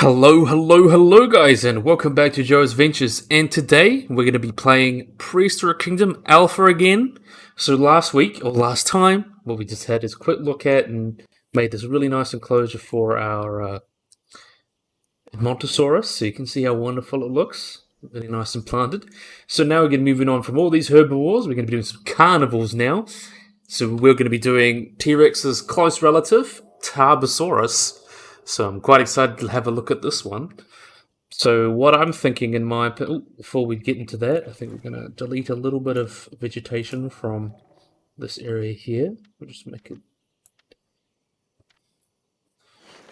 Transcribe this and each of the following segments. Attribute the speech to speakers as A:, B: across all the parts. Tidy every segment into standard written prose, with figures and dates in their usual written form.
A: Hello guys, and welcome back to Joe's Ventures. And today we're going to be playing Prehistoric Kingdom Alpha again. So last week, or last time, what we just had is a quick look at and made this really nice enclosure for our Montosaurus, so you can see how wonderful it looks. Really nice and planted. So now we're going to be moving on from all these herbivores. We're going to be doing some carnivores now. So we're going to be doing T-Rex's close relative, Tarbosaurus. So I'm quite excited to have a look at this one. So what I'm thinking in my... before we get into that, I think we're going to delete a little bit of vegetation from this area here. We'll just make it...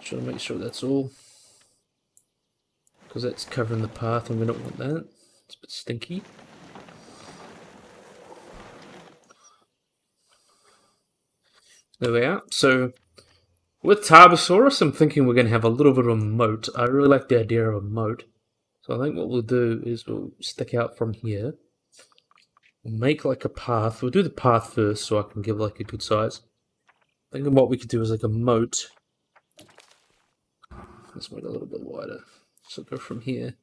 A: Try to make sure that's all. Because that's covering the path and we don't want that. It's a bit stinky. There we are. So with Tarbosaurus, I'm thinking we're going to have a little bit of a moat. I really like the idea of a moat. So I think what we'll do is we'll stick out from here. We'll make like a path. We'll do the path first so I can give like a good size. Thinking what we could do is like a moat. Let's make it a little bit wider. So go from here.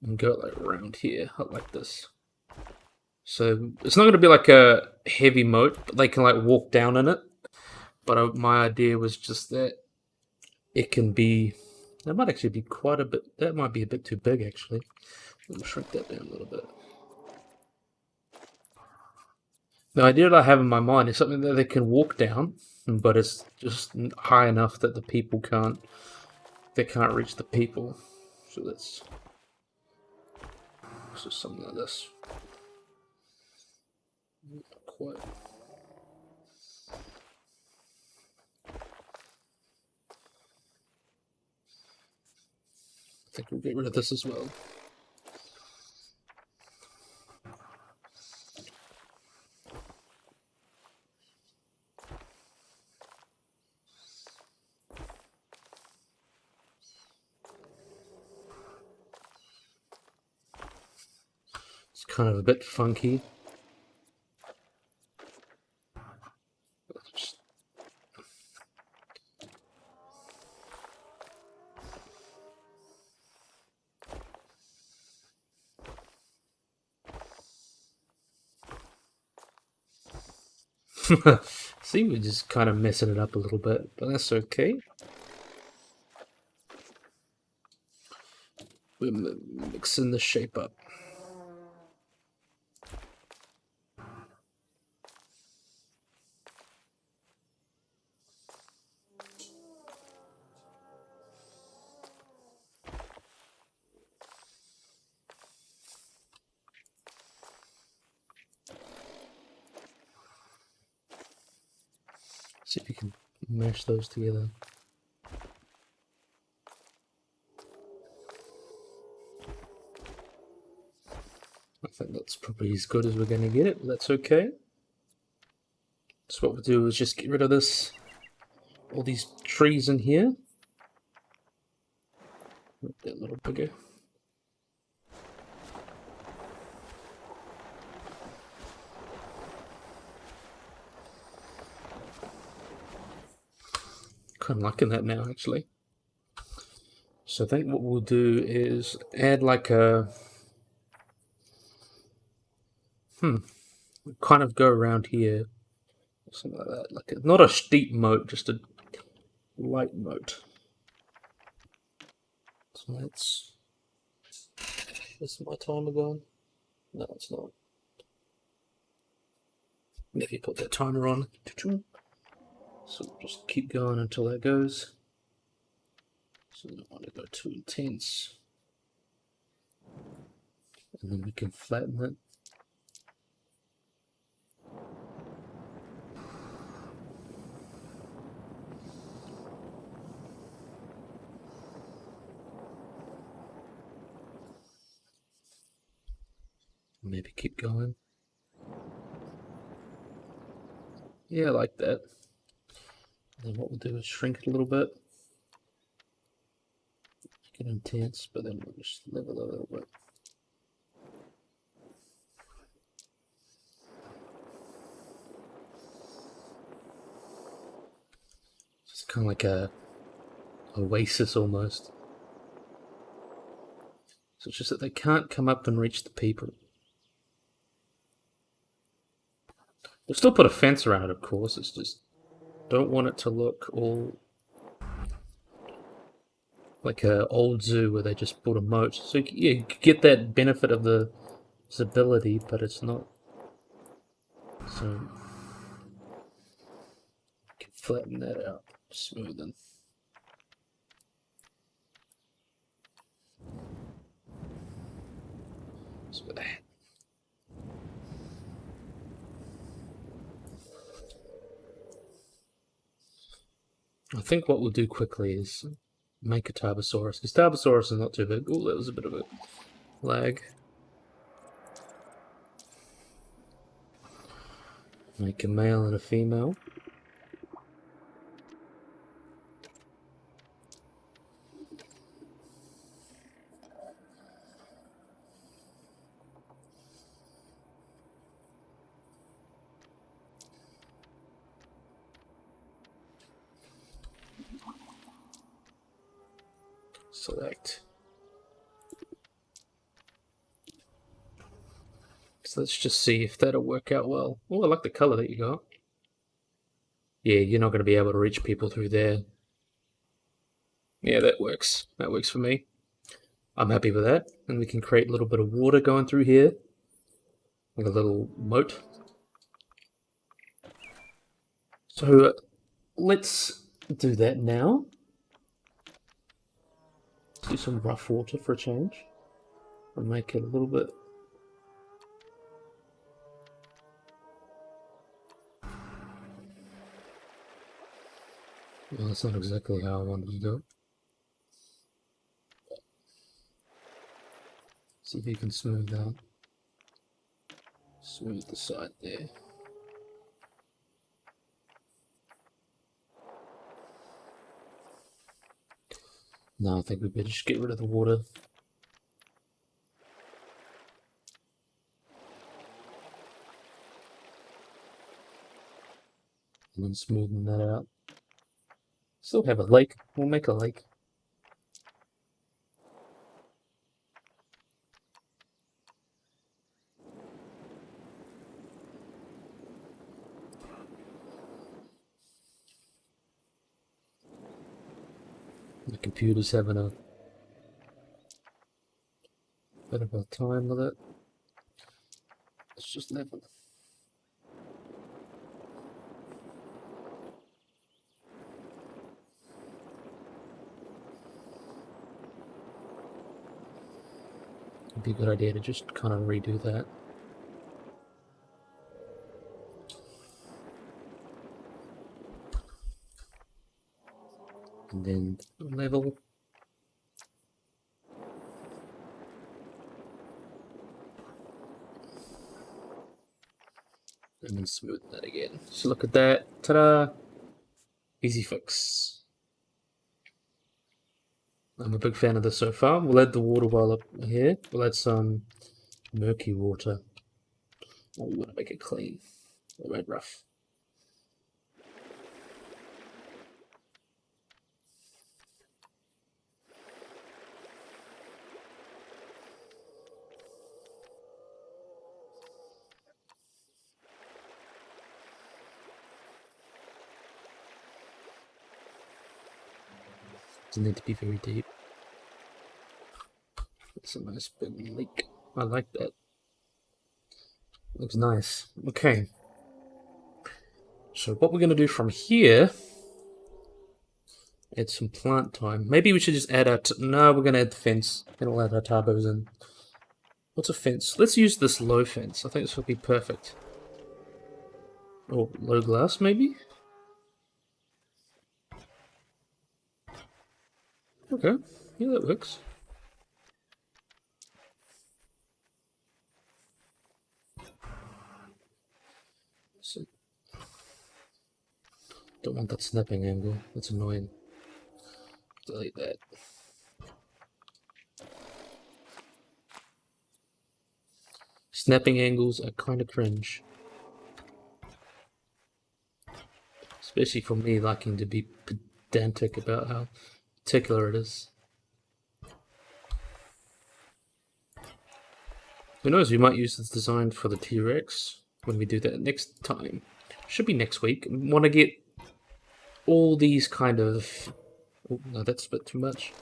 A: And go like around here, like this. So it's not going to be like a heavy moat, but they can like walk down in it. But my idea was just that it can be... That might actually be quite a bit... That might be a bit too big, actually. Let me shrink that down a little bit. The idea that I have in my mind is something that they can walk down, but it's just high enough that the people can't... They can't reach the people. So that's... So something like this. Not quite. I think we'll get rid of this as well. It's kind of a bit funky. See, we're just kind of messing it up a little bit, but that's okay. We're mixing the shape up. See if you can mash those together. I think that's probably as good as we're going to get it, but that's okay. So what we'll do is just get rid of this, all these trees in here. Make that a little bigger. Kind of liking that now, actually. So I think what we'll do is add like a... kind of go around here. Something like that. Like not a steep moat, just a light moat. So that's... Is my timer gone? No, it's not. Maybe put that timer on. So just keep going until that goes. So we don't want to go too intense. And then we can flatten it. Maybe keep going. Yeah, I like that. And then what we'll do is shrink it a little bit. Make it intense, but then we'll just level it a little bit. kind of like a oasis almost. So it's just that they can't come up and reach the people. We'll still put a fence around it, of course. It's just don't want it to look all like an old zoo where they just built a moat. So you get that benefit of the visibility, but it's not. So you can flatten that out, smoothen. So that. I think what we'll do quickly is make a Tarbosaurus, because Tarbosaurus is not too big. Oh, that was a bit of a lag. Make a male and a female. Select. So let's just see if that'll work out well. Oh, I like the color that you got. Yeah, you're not going to be able to reach people through there. Yeah, that works. That works for me. I'm happy with that. And we can create a little bit of water going through here. Like a little moat. So let's do that now. Let's do some rough water for a change. And make it a little bit. Well, that's not exactly how I wanted to do it. See if you can smooth out. Smooth the side there. No, I think we better just get rid of the water. And then smoothen that out. Still have a lake. We'll make a lake. The computer's having a bit of a time with it. It's just level. It'd be a good idea to just kind of redo that. And then level. And then smoothen that again. So look at that. Ta-da! Easy fix. I'm a big fan of this so far. We'll add the water while up here. We'll add some murky water. Oh, we want to make it clean. Red rough. Doesn't need to be very deep. It's a nice big leak. I like that. Looks nice. Okay. So what we're going to do from here, add some plant time. Maybe we should just add our... No, we're going to add the fence. Then we'll add our tarbos in. What's a fence? Let's use this low fence. I think this will be perfect. Or low glass, maybe? Okay. Yeah, that works. So, don't want that snapping angle. That's annoying. Delete that. Snapping angles are kind of cringe. Especially for me liking to be pedantic about how particular it is. Who knows, we might use this design for the T-Rex when we do that next time. Should be next week. Want to get all these kind of... Oh, no, that's a bit too much.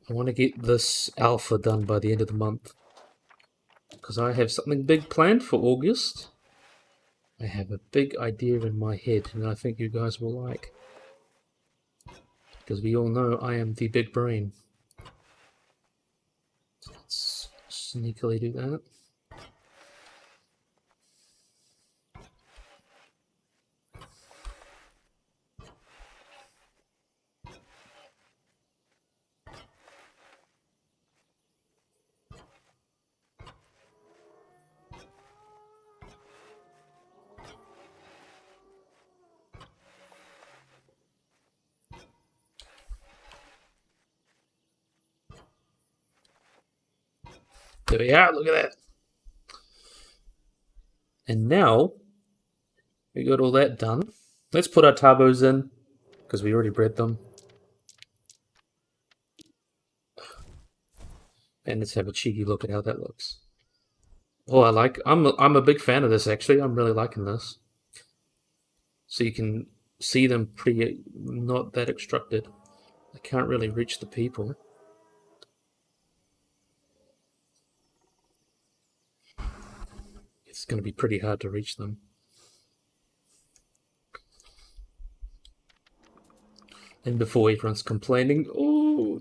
A: I want to get this alpha done by the end of the month. Because I have something big planned for August. I have a big idea in my head, and I think you guys will like. Because we all know I am the big brain. Let's sneakily do that. There we are, look at that. And now, we got all that done. Let's put our tarbos in, because we already bred them. And let's have a cheeky look at how that looks. Oh, I'm a big fan of this, actually. I'm really liking this. So you can see them pretty, not that extracted. I can't really reach the people. It's going to be pretty hard to reach them. And before everyone's complaining, oh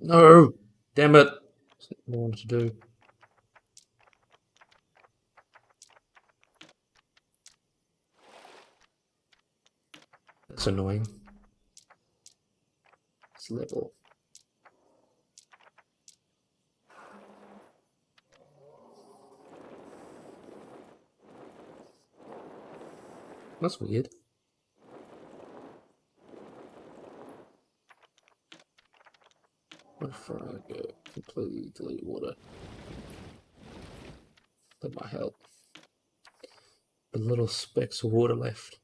A: no, damn it, that's what I wanted to do. That's annoying. It's level. That's weird. What if I go completely delete water? That might help. The little specks of water left.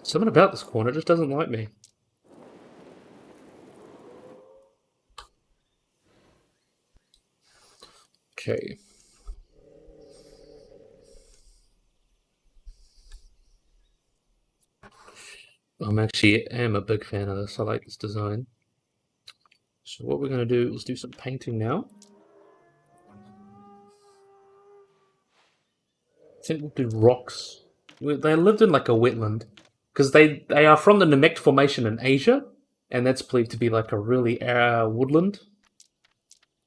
A: Something about this corner just doesn't like me. Okay. am a big fan of this. I like this design. So what we're going to do is do some painting now. I think we'll do rocks. They lived in like a wetland. Because they are from the Namek Formation in Asia. And that's believed to be like a really woodland.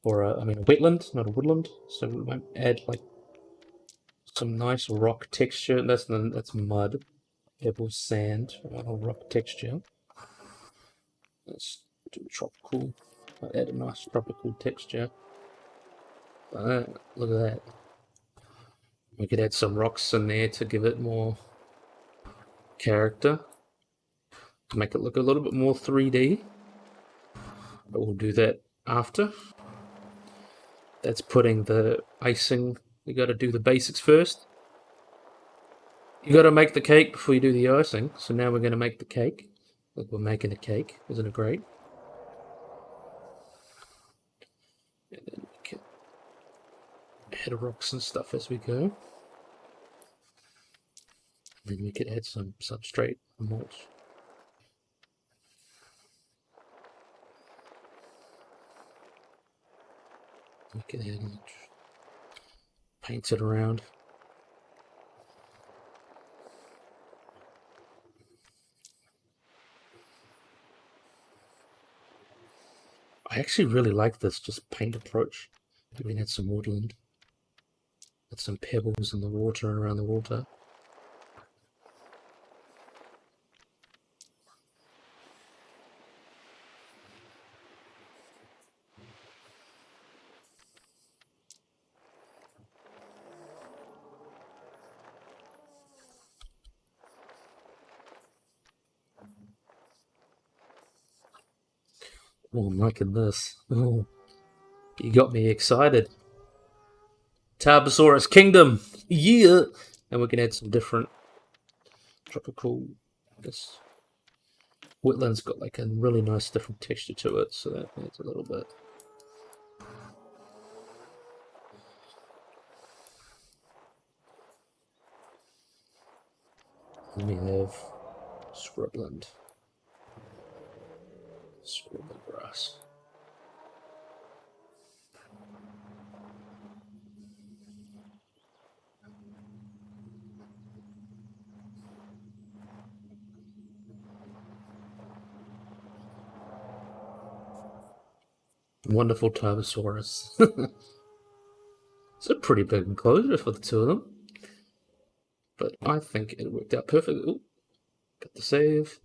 A: Or a wetland, not a woodland. So we might add like some nice rock texture. That's mud. Pebble, sand, rock texture. Let's do tropical. Add a nice tropical texture. Look at that. We could add some rocks in there to give it more character. To make it look a little bit more 3D. But we'll do that after. That's putting the icing. You gotta do the basics first. You gotta make the cake before you do the icing. So now we're gonna make the cake. Look, we're making a cake. Isn't it great? And then we can add rocks and stuff as we go. And then we could add some substrate mulch. We can add mulch. Paint it around. I actually really like this just paint approach. We can add some woodland. Add some pebbles in the water and around the water. Oh, I'm liking this. Oh, you got me excited. Tarbosaurus Kingdom. Yeah. And we can add some different tropical. This wetland's got like a really nice different texture to it, so that adds a little bit. Then we have scrubland. Scrubland grass. Wonderful Tarbosaurus. It's a pretty big enclosure for the two of them. But I think it worked out perfectly. Ooh, got the save.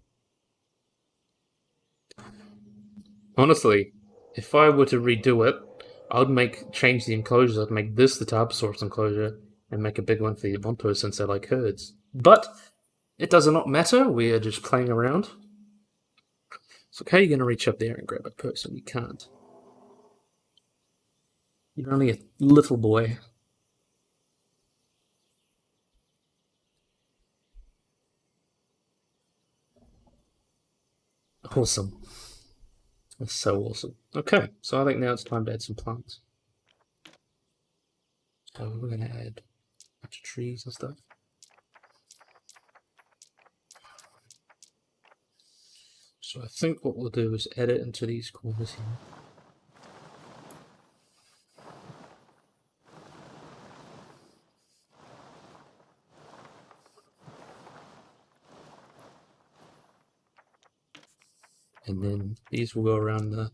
A: Honestly, if I were to redo it, I would change the enclosures. I'd make this the Tarbosaurus enclosure and make a big one for the Ebonto since they like herds. But it does not matter. We are just playing around. So how are you going to reach up there and grab a person? You can't. You're only a little boy. Awesome. That's so awesome. Okay, so I think now it's time to add some plants. So we're going to add a bunch of trees and stuff. So I think what we'll do is add it into these corners here. And then these will go around the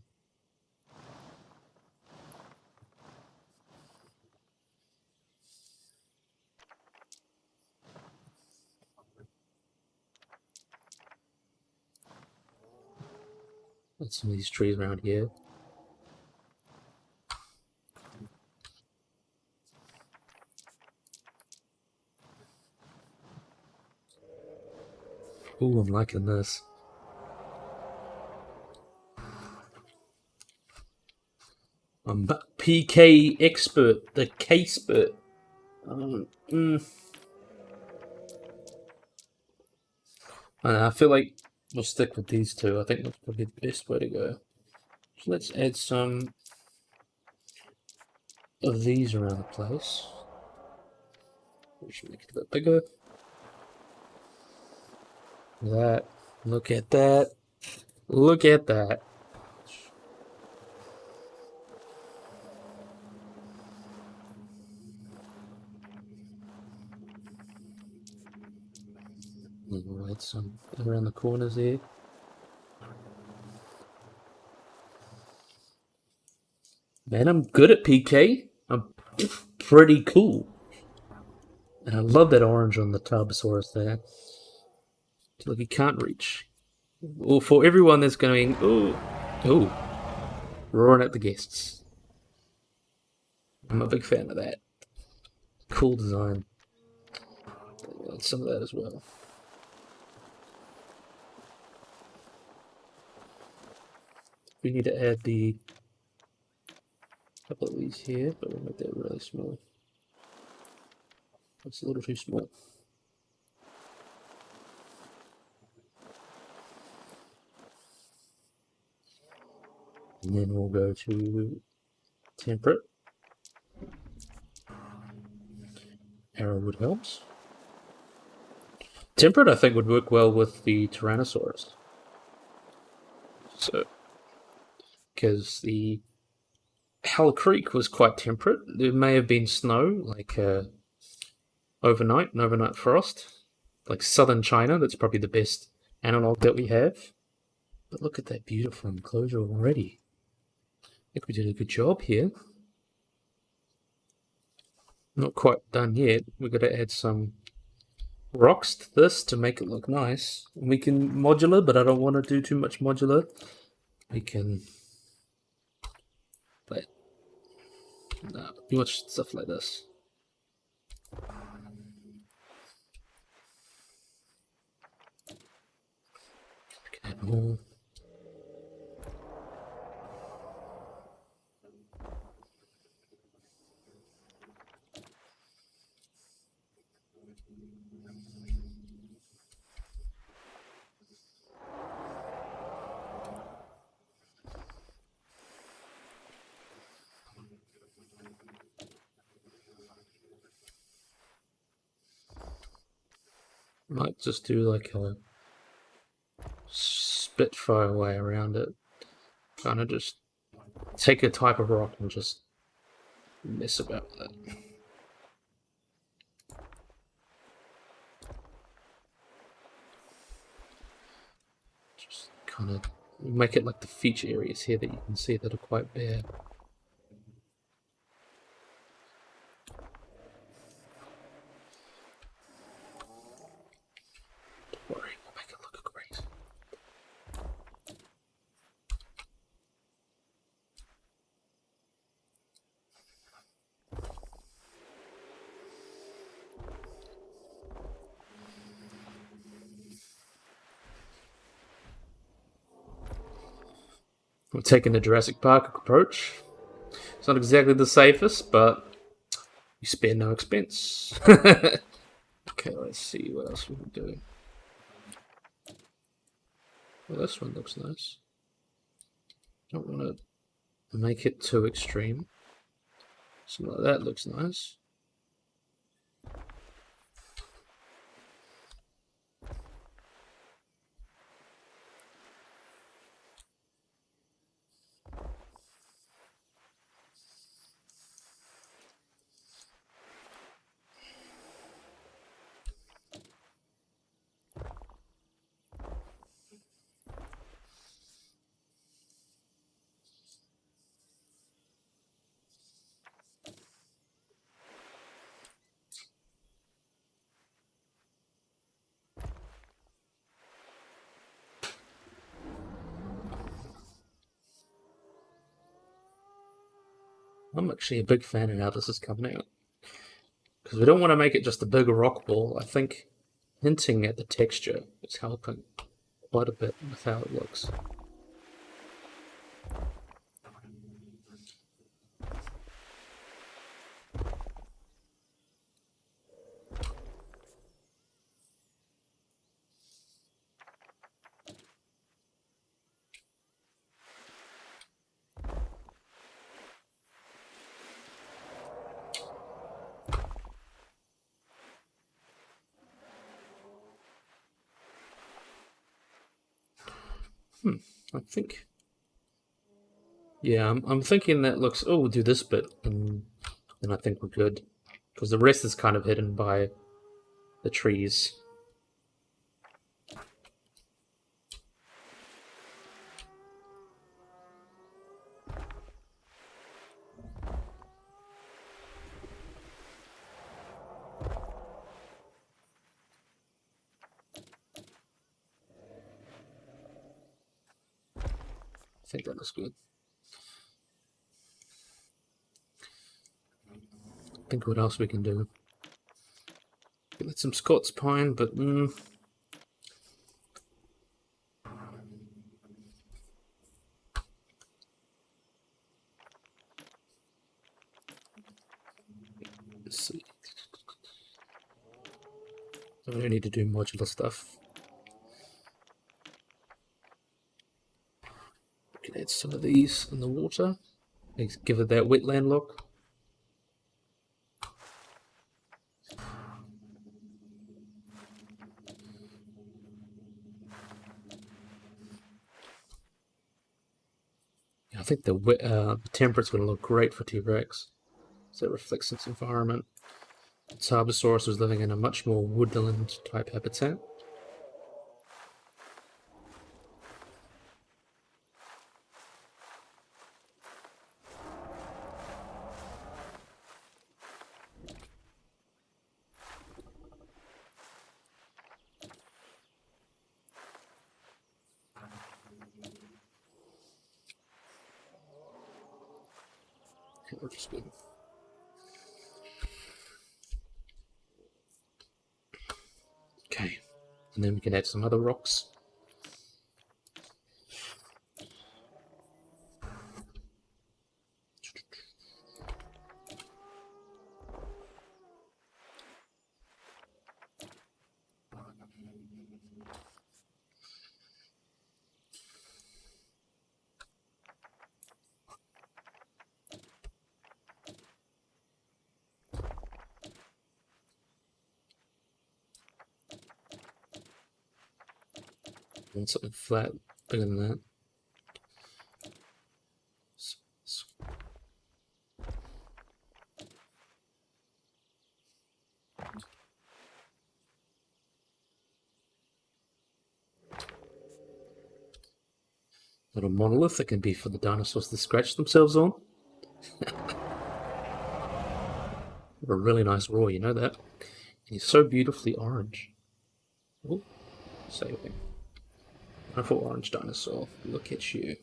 A: some of these trees around here. Ooh, I'm liking this. I'm PK expert, the K-spert. I feel like we'll stick with these two. I think that's probably the best way to go. So let's add some of these around the place. We should make it a bit bigger. That. Look at that. Look at that. We'll add some around the corners there. Man, I'm good at PK. I'm pretty cool. And I love that orange on the Tarbosaurus there. Look, he can't reach. Well, for everyone that's going, ooh, roaring at the guests. I'm a big fan of that. Cool design. Some of that as well. We need to add the couple of these here, but we'll make that really small. It's a little too small. And then we'll go to temperate. Arrowwood helps. Temperate, I think, would work well with the Tyrannosaurus. So, because the Hell Creek was quite temperate. There may have been snow, like overnight, an overnight frost. Like southern China, that's probably the best analog that we have. But look at that beautiful enclosure already. I think we did a good job here. Not quite done yet. We've got to add some rocks to this to make it look nice. We can modular, but I don't want to do too much modular. We can play. No, you watch stuff like this. Okay, more. Might just do like a spitfire way around it. Kind of just take a type of rock and just mess about with it. Just kind of make it like the feature areas here that you can see that are quite bare. Don't worry, we'll make it look great. We're taking the Jurassic Park approach. It's not exactly the safest, but you spare no expense. Okay, let's see what else we can do. Well, this one looks nice. Don't want to make it too extreme. Something like that looks nice. I'm actually a big fan of how this is coming out. Because we don't want to make it just a bigger rock wall. I think hinting at the texture is helping quite a bit with how it looks. I think... Yeah, I'm thinking that looks... Oh, we'll do this bit, and then I think we're good. Because the rest is kind of hidden by the trees. I think that looks good. Think what else we can do. Get some Scots pine, but let's see. I don't need to do modular stuff. We can add some of these in the water. Give it that wetland look. I think the temperate's going to look great for T-Rex. So it reflects its environment. Tarbosaurus was living in a much more woodland type habitat. We're just good. Okay, and then we can add some other rocks. want something flat, bigger than that. Little monolith that can be for the dinosaurs to scratch themselves on. A really nice roar, you know that? And he's so beautifully orange. Oh, saving. Wonderful orange dinosaur. Look at you.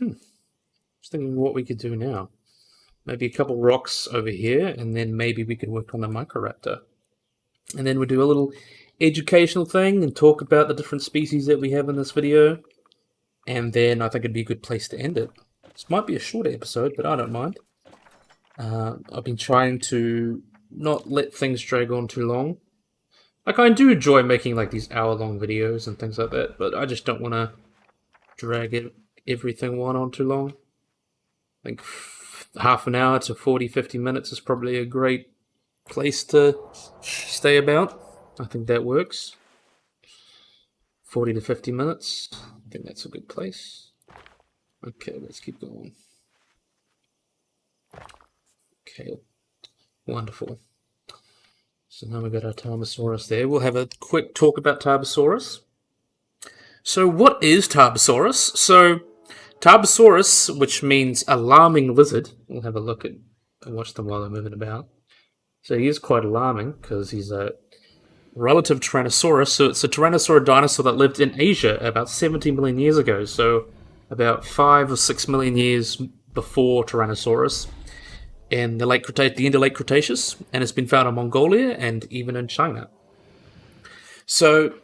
A: Just thinking what we could do now. Maybe a couple rocks over here, and then maybe we could work on the Microraptor. And then we'll do a little educational thing and talk about the different species that we have in this video. And then I think it'd be a good place to end it. This might be a shorter episode, but I don't mind. I've been trying to not let things drag on too long. Like, I do enjoy making like these hour-long videos and things like that, but I just don't want to drag everything on too long. I think half an hour to 40-50 minutes is probably a great place to stay about. I think that works. 40 to 50 minutes. I think that's a good place. Okay, let's keep going. Okay, wonderful. So now we've got our Tarbosaurus there. We'll have a quick talk about Tarbosaurus. So what is Tarbosaurus? So Tarbosaurus, which means alarming lizard. We'll have a look at and watch them while they're moving about. So he is quite alarming because he's a relative Tyrannosaurus. So it's a Tyrannosaur dinosaur that lived in Asia about 70 million years ago. So about 5 or 6 million years before Tyrannosaurus in the end of late Cretaceous, and it's been found in Mongolia and even in China. So,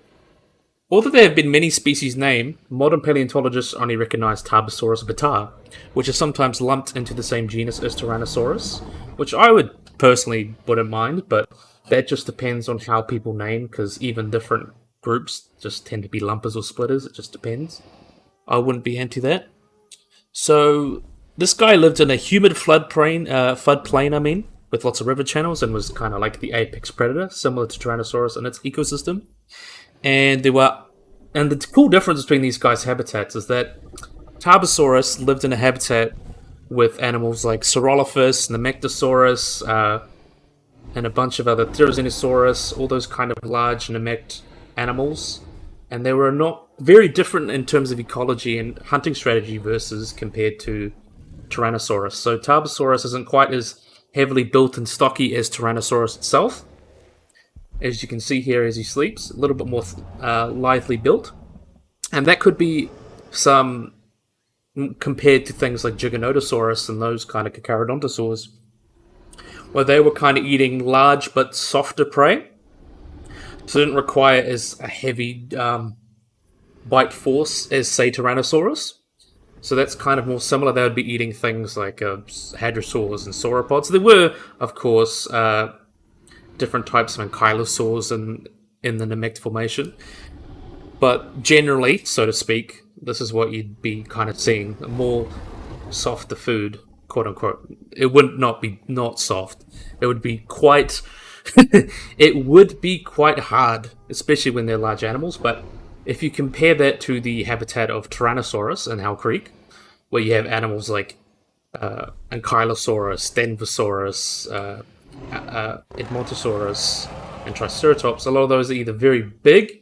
A: although there have been many species named, modern paleontologists only recognize Tarbosaurus bata, which is sometimes lumped into the same genus as Tyrannosaurus, which I personally wouldn't mind, but that just depends on how people name, because even different groups just tend to be lumpers or splitters. It just depends. I wouldn't be anti that. So this guy lived in a humid floodplain, with lots of river channels, and was kind of like the apex predator, similar to Tyrannosaurus in its ecosystem. And the cool difference between these guys' habitats is that Tarbosaurus lived in a habitat with animals like Saurolophus, Nemectosaurus, and a bunch of other Therizinosaurus, all those kind of large nemect animals. And they were not very different in terms of ecology and hunting strategy compared to Tyrannosaurus. So Tarbosaurus isn't quite as heavily built and stocky as Tyrannosaurus itself. As you can see here as he sleeps, a little bit more lithely built. And that could be some compared to things like Giganotosaurus and those kind of Carcharodontosaurs, where they were kind of eating large but softer prey. So it didn't require as a heavy bite force as, say, Tyrannosaurus. So that's kind of more similar. They would be eating things like hadrosaurs and sauropods. There were, of course, different types of ankylosaurs in the Nemect formation. But generally, so to speak, this is what you'd be kind of seeing. A more softer food, quote unquote. It would not be not soft. It would be quite... it would be quite hard, especially when they're large animals, but if you compare that to the habitat of Tyrannosaurus in Hell Creek, where you have animals like Ankylosaurus, Denvosaurus, Edmontosaurus, and Triceratops, a lot of those are either very big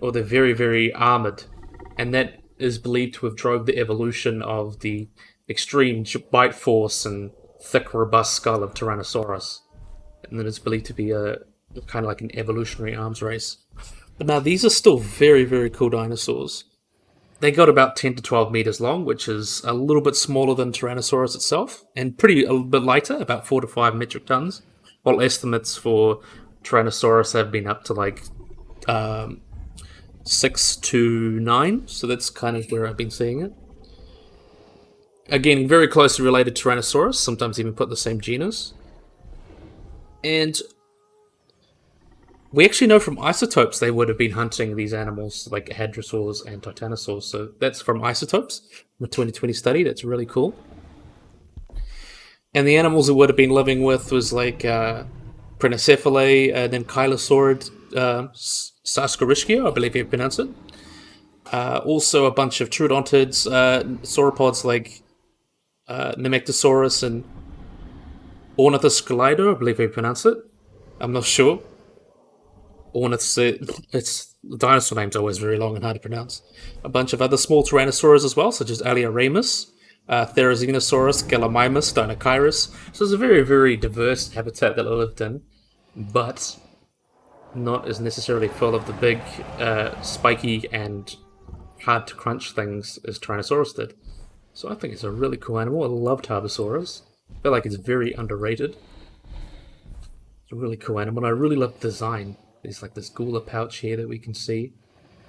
A: or they're very, very armored, and that is believed to have drove the evolution of the extreme bite force and thick, robust skull of Tyrannosaurus. And then it's believed to be a kind of like an evolutionary arms race. But now these are still very, very cool dinosaurs. They got about 10 to 12 meters long, which is a little bit smaller than Tyrannosaurus itself, and a bit lighter, about 4 to 5 metric tons. While estimates for Tyrannosaurus have been up to like 6 to 9, so that's kind of where I've been seeing it. Again, very closely related to Tyrannosaurus, sometimes even put in the same genus. And we actually know from isotopes they would have been hunting these animals like hadrosaurs and titanosaurs. So that's from isotopes, from a 2020 study. That's really cool. And the animals it would have been living with was like Prenocephalae, and then Chilosaurid, Sarskorischia, I believe you pronounce it. Also a bunch of troodontids, sauropods like Nemectosaurus and Ornithoscalido, I believe you pronounce it. I'm not sure. It's the dinosaur name's always very long and hard to pronounce. A bunch of other small tyrannosaurs as well, such as Alioramus, Therizinosaurus, Gallimimus, Dinochirus. So it's a very, very diverse habitat that I lived in, but not as necessarily full of the big, spiky and hard to crunch things as Tyrannosaurus did. So I think it's a really cool animal. I love Tarbosaurus. I feel like it's very underrated. It's a really cool animal. And I really love the design. There's like this Gula pouch here that we can see.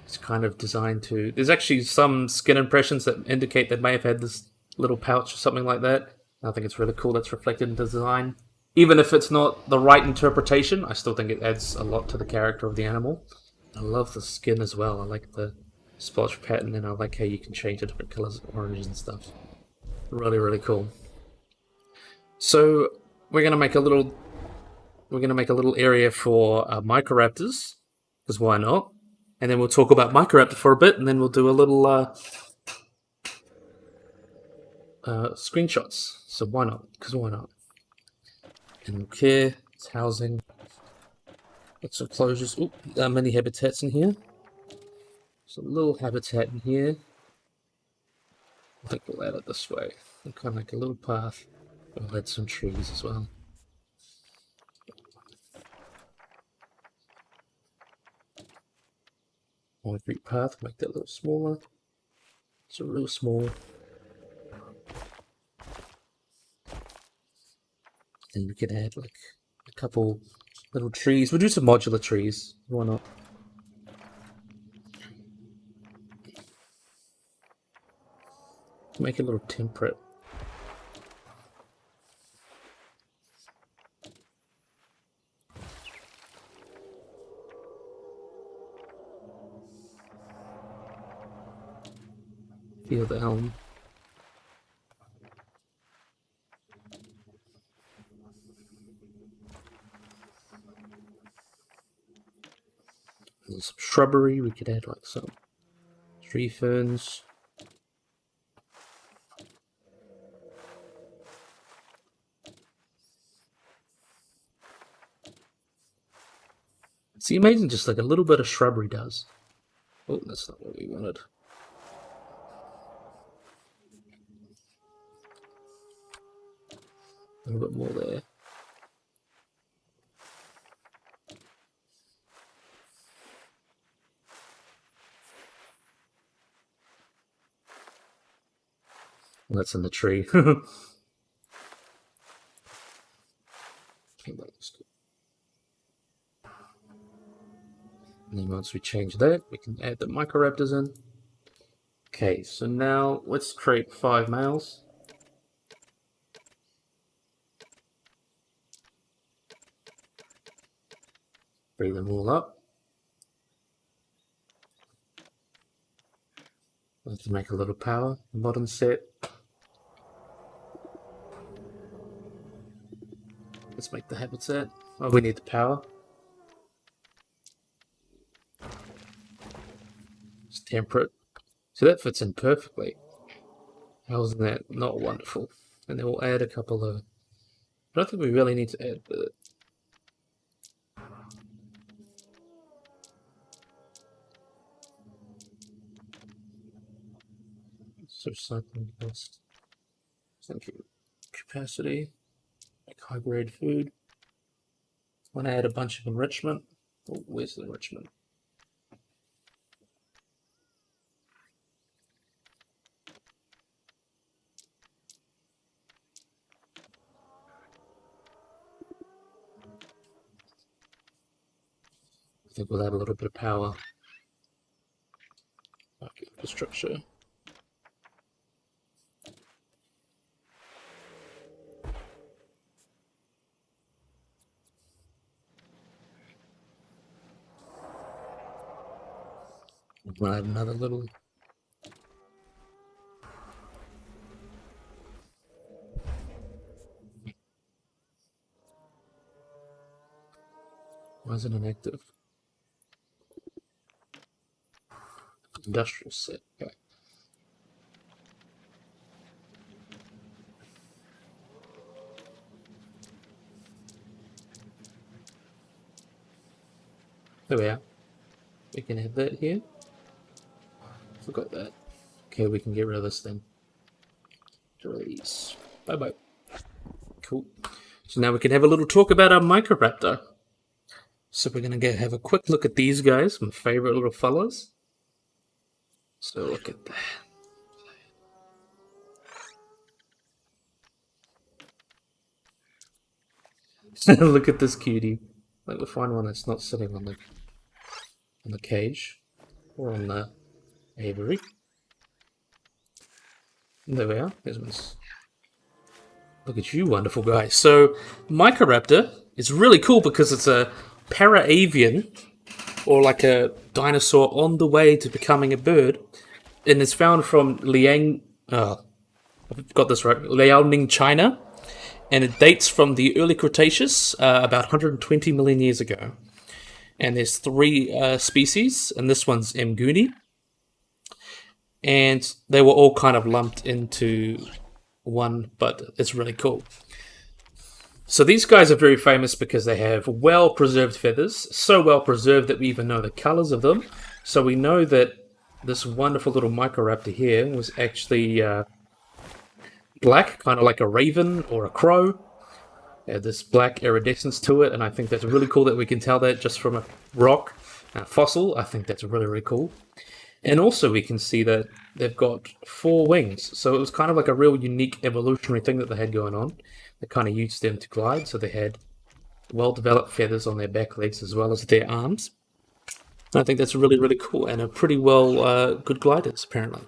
A: It's kind of designed to... There's actually some skin impressions that indicate they may have had this little pouch or something like that. I think it's really cool that's reflected in the design. Even if it's not the right interpretation, I still think it adds a lot to the character of the animal. I love the skin as well. I like the splotch pattern, and I like how you can change the different colors, oranges and stuff. Really, really cool. So we're gonna make a little area for Microraptors, because why not? And then we'll talk about Microraptor for a bit, and then we'll do a little screenshots. So why not? Because why not? And care, it's housing. Got some enclosures. Oop, many habitats in here. There's a little habitat in here. I think we'll add it this way. And kind of like a little path. We'll add some trees as well. Concrete path, make that a little smaller. It's a real small. And we could add like a couple little trees. We'll do some modular trees. Why not? Make it a little temperate. Feel the elm. There's some shrubbery. We could add like some tree ferns. See, amazing, just like a little bit of shrubbery does. Oh, that's not what we wanted. A little bit more there. Well, that's in the tree. And then once we change that, we can add the Microraptors in. Okay, so now let's create 5 males. Bring them all up. Let's make a little power. Modern set. Let's make the habitat. Oh, we need the power. It's temperate. So that fits in perfectly. How's that not wonderful? And then we'll add a couple of... I don't think we really need to add the... So cycling cost. Thank you. Capacity. Make high grade food. Want to add a bunch of enrichment. Oh, where's the enrichment? I think we'll add a little bit of power. Okay, infrastructure. We'll add another little... Why is it inactive? Industrial set. Okay. There we are. We can have that here. Forgot that. Okay, we can get rid of this then. Release. Bye bye. Cool. So now we can have a little talk about our Microraptor. So we're going to have a quick look at these guys, my favorite little fellas. So look at that. Look at this cutie. Like, we'll find one that's not sitting on the cage or on the aviary. There we are. There's one. Look at you, wonderful guy. So Microraptor is really cool because it's a para-avian, or like a dinosaur on the way to becoming a bird, and it's found from I've got this right, Liaoning, China, and it dates from the early Cretaceous, about 120 million years ago. And there's 3 species, and this one's Mguni, and they were all kind of lumped into one, but it's really cool. So these guys are very famous because they have well-preserved feathers, so well-preserved that we even know the colors of them. So we know that this wonderful little Microraptor here was actually black, kind of like a raven or a crow. It had this black iridescence to it, and I think that's really cool that we can tell that just from a rock, a fossil. I think that's really, really cool. And also we can see that they've got 4 wings. So it was kind of like a real unique evolutionary thing that they had going on. They kind of used them to glide, so they had well-developed feathers on their back legs as well as their arms. And I think that's really, really cool, and are pretty well good gliders, apparently.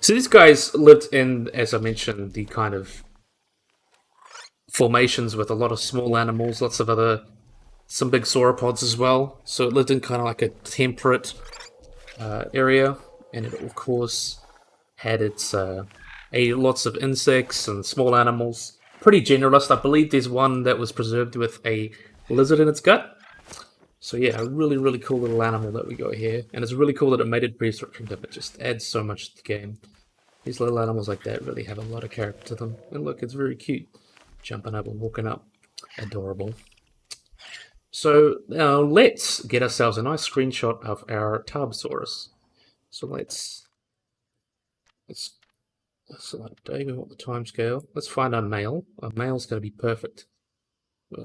A: So these guys lived in, as I mentioned, the kind of formations with a lot of small animals, lots of some big sauropods as well. So it lived in kind of like a temperate area, and it of course had ate lots of insects and small animals. Pretty generalist. I believe there's one that was preserved with a lizard in its gut. So yeah, a really, really cool little animal that we got here, and it's really cool that it made it Prehistoric Kingdom. It just adds so much to the game. These little animals like that really have a lot of character to them, and look, it's very cute. Jumping up and walking up, adorable. So now let's get ourselves a nice screenshot of our Tarbosaurus. So let's select day. We want the time scale. Let's find our male. Our male's going to be perfect. Where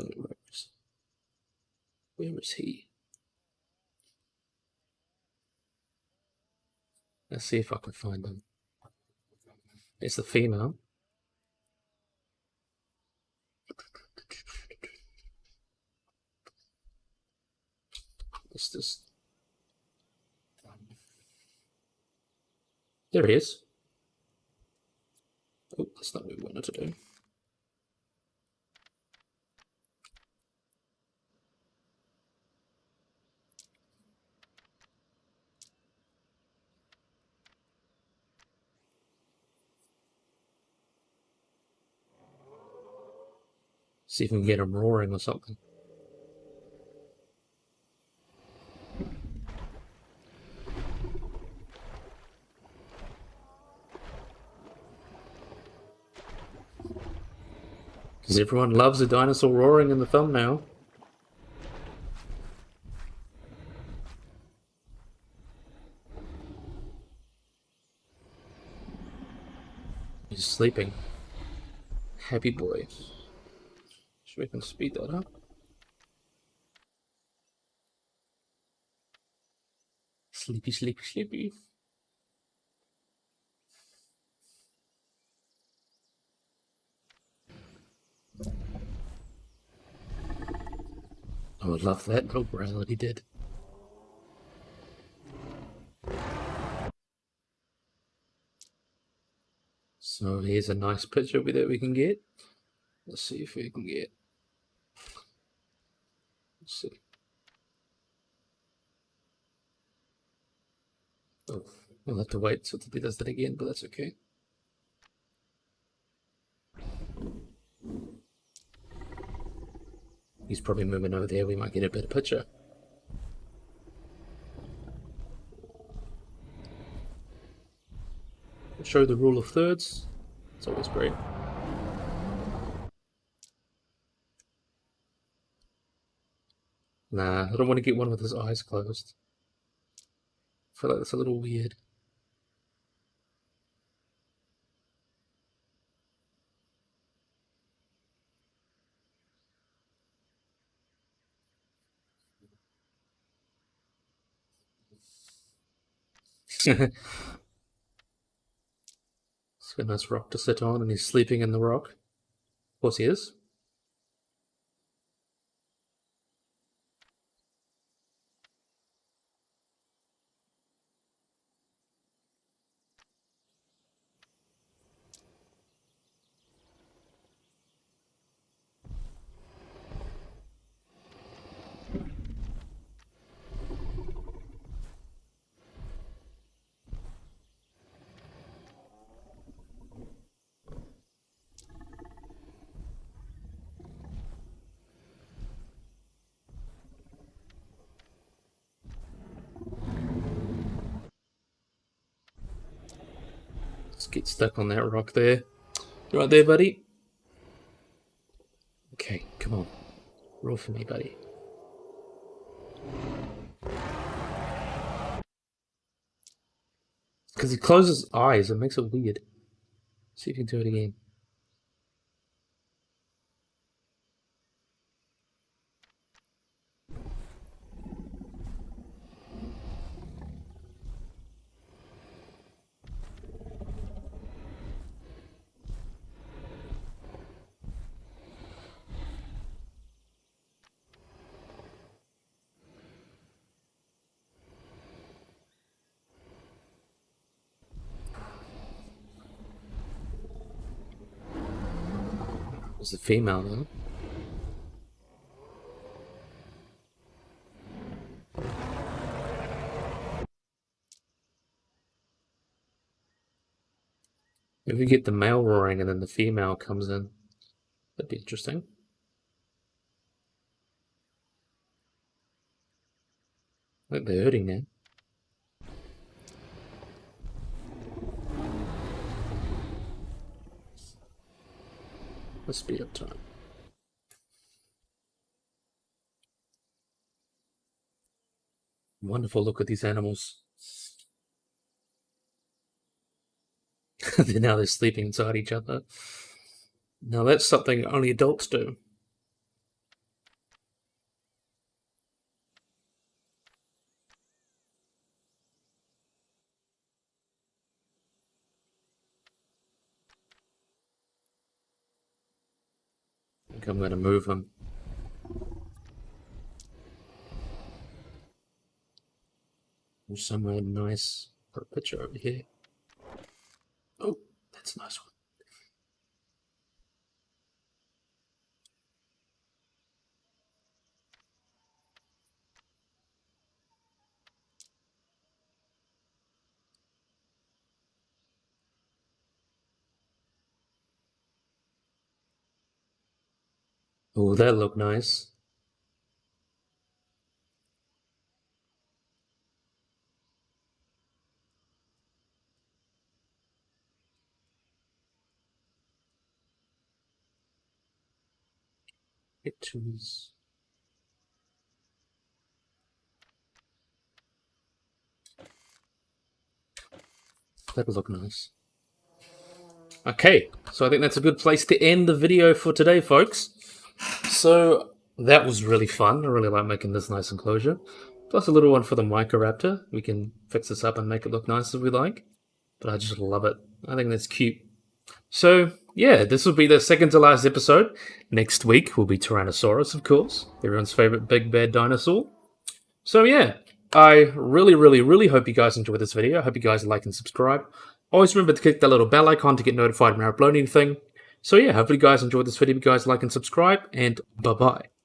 A: is he? Let's see if I can find him. It's the female. There he is. Oh, that's not what we wanted to do. See if we can get him roaring or something. Because everyone loves a dinosaur roaring in the thumbnail. He's sleeping. Happy boy. We can speed that up. Sleepy, sleepy, sleepy. I would love that little growl that he did. So here's a nice picture that we can get. Let's see if we can get. Let's see. Oh, we'll have to wait until he does that again, but that's okay. He's probably moving over there. We might get a better picture. Show the rule of thirds. It's always great. Nah, I don't want to get one with his eyes closed. I feel like that's a little weird. It's got a nice rock to sit on, and he's sleeping in the rock. Of course he is. Let's get stuck on that rock there. You right there, buddy? Okay, come on. Roll for me, buddy. Because he closes his eyes, it makes it weird. See if you can do it again. It's a female, though. If we get the male roaring and then the female comes in, that'd be interesting. I think they're hurting now. Let's speed up time. Wonderful look at these animals. Now they're sleeping inside each other. Now that's something only adults do. I think I'm going to move them. Somewhere nice. Put a picture over here. Oh, that's a nice one. Oh, that looked nice. Pictures. That would look nice. Okay, so I think that's a good place to end the video for today, folks. So that was really fun. I really like making this nice enclosure. Plus a little one for the Microraptor. We can fix this up and make it look nice if we like. But I just love it. I think that's cute. So yeah, this will be the second to last episode. Next week will be Tyrannosaurus, of course. Everyone's favorite big bad dinosaur. So yeah, I really hope you guys enjoyed this video. I hope you guys like and subscribe. Always remember to click that little bell icon to get notified when I upload anything. So yeah, hopefully you guys enjoyed this video. If you guys like and subscribe, and bye-bye.